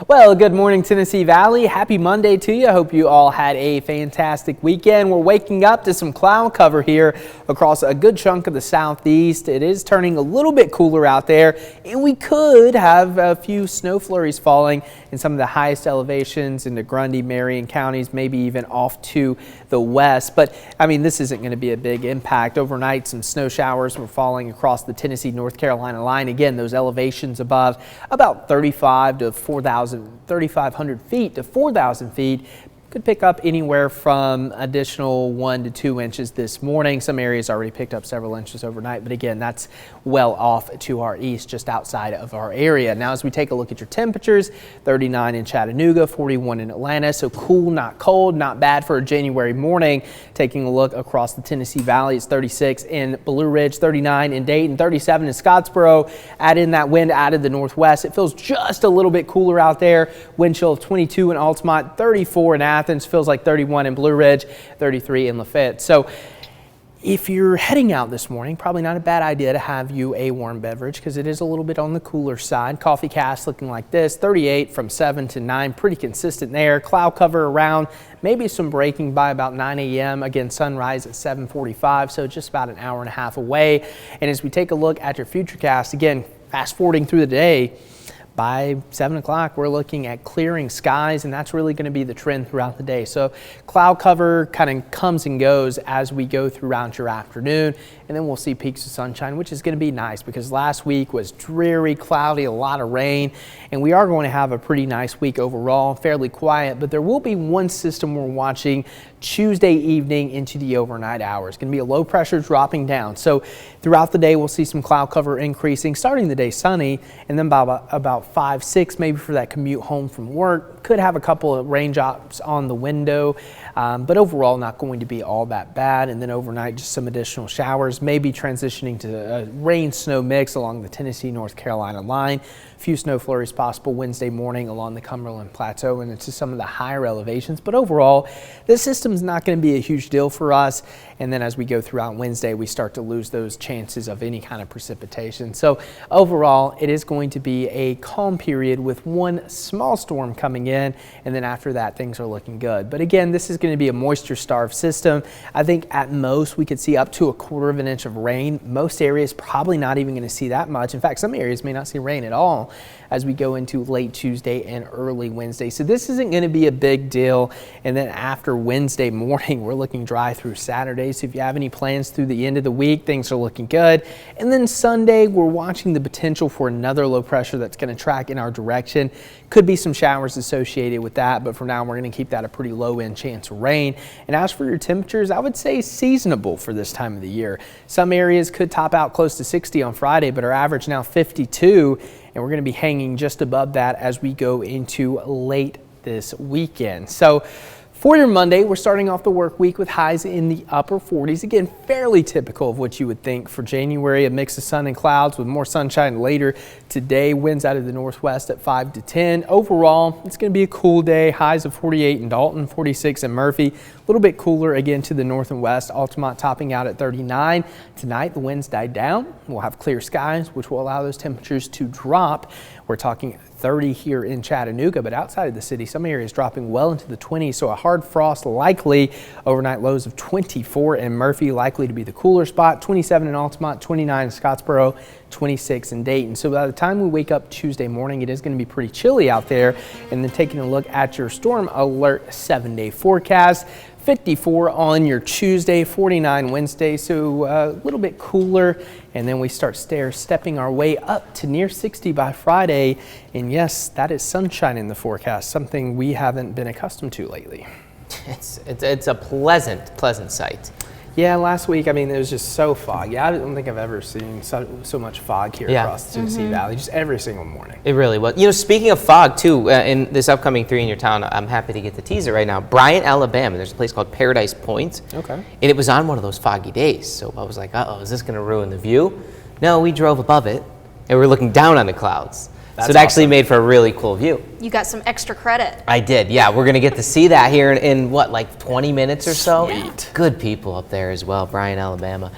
Well, good morning, Tennessee Valley. Happy Monday to you. I hope you all had a fantastic weekend. We're waking up to some cloud cover here across a good chunk of the southeast. It is turning a little bit cooler out there, and we could have a few snow flurries falling in some of the highest elevations into Grundy, Marion counties, maybe even off to the west. But I mean, this isn't going to be a big impact. Overnight, some snow showers were falling across the Tennessee-North Carolina line. Again, those elevations above about 3,500 feet to 4,000 feet. Could pick up anywhere from additional 1 to 2 inches this morning. Some areas already picked up several inches overnight, but again, that's well off to our east, just outside of our area. Now, as we take a look at your temperatures, 39 in Chattanooga, 41 in Atlanta, so cool, not cold, not bad for a January morning. Taking a look across the Tennessee Valley, it's 36 in Blue Ridge, 39 in Dayton, 37 in Scottsboro. Add in that wind out of the northwest. It feels just a little bit cooler out there. Wind chill of 22 in Altamont, 34 in Athens, feels like 31 in Blue Ridge, 33 in Lafayette. So if you're heading out this morning, probably not a bad idea to have you a warm beverage because it is a little bit on the cooler side. Coffee Cast looking like this, 38 from 7 to 9, pretty consistent there. Cloud cover around, maybe some breaking by about 9 a.m. Again, sunrise at 7:45, so just about an hour and a half away. And as we take a look at your Futurecast, again, fast forwarding through the day, by 7 o'clock, we're looking at clearing skies, and that's really going to be the trend throughout the day. So cloud cover kind of comes and goes as we go throughout your afternoon, and then we'll see peaks of sunshine, which is going to be nice because last week was dreary, cloudy, a lot of rain, and we are going to have a pretty nice week overall, fairly quiet, but there will be one system we're watching Tuesday evening into the overnight hours. Going to be a low pressure dropping down. So throughout the day, we'll see some cloud cover increasing, starting the day sunny, and then by about 5, 6, maybe for that commute home from work. Could have a couple of raindrops on the window, but overall not going to be all that bad. And then overnight, just some additional showers, maybe transitioning to a rain-snow mix along the Tennessee-North Carolina line. A few snow flurries possible Wednesday morning along the Cumberland Plateau and into some of the higher elevations. But overall, this system is not going to be a huge deal for us. And then as we go throughout Wednesday, we start to lose those chances of any kind of precipitation. So overall, it is going to be a calm period with one small storm coming in. And then after that, things are looking good. But again, this is going to be a moisture-starved system. I think at most we could see up to 1/4 inch of rain. Most areas probably not even going to see that much. In fact, some areas may not see rain at all as we go into late Tuesday and early Wednesday. So this isn't going to be a big deal. And then after Wednesday morning, we're looking dry through Saturday. So if you have any plans through the end of the week, things are looking good. And then Sunday, we're watching the potential for another low pressure that's going to track in our direction. Could be some showers associated with that, but for now, we're going to keep that a pretty low end chance of rain. And as for your temperatures, I would say seasonable for this time of the year. Some areas could top out close to 60 on Friday, but our average now 52. And we're going to be hanging just above that as we go into late this weekend. So for your Monday, we're starting off the work week with highs in the upper 40s. Again, fairly typical of what you would think for January, a mix of sun and clouds with more sunshine later today. Winds out of the northwest at 5 to 10. Overall, it's going to be a cool day. Highs of 48 in Dalton, 46 in Murphy. A little bit cooler again to the north and west. Altamont topping out at 39. Tonight, the winds died down. We'll have clear skies, which will allow those temperatures to drop. We're talking 30 here in Chattanooga, but outside of the city, some areas dropping well into the 20s, so a hard frost likely. Overnight lows of 24 in Murphy, likely to be the cooler spot. 27 in Altamont, 29 in Scottsboro, 26 in Dayton. So by the time we wake up Tuesday morning, it is going to be pretty chilly out there. And then taking a look at your storm alert 7-day forecast. 54 on your Tuesday, 49 Wednesday, so a little bit cooler, and then we start stepping our way up to near 60 by Friday, and yes, that is sunshine in the forecast, something we haven't been accustomed to lately. It's a pleasant sight. Yeah, last week, I mean, it was just so foggy. I don't think I've ever seen so much fog here across the Tennessee Valley, just every single morning. It really was. You know, speaking of fog, too, in this upcoming 3 in your town, I'm happy to get the teaser right now. Bryant, Alabama, there's a place called Paradise Point. Okay. And it was on one of those foggy days, so I was like, uh-oh, is this going to ruin the view? No, we drove above it, and we're looking down on the clouds. So it actually made for a really cool view. You got some extra credit. I did, yeah. We're going to get to see that here in what, like 20 minutes or so? Sweet. Good people up there as well, Bryant, Alabama.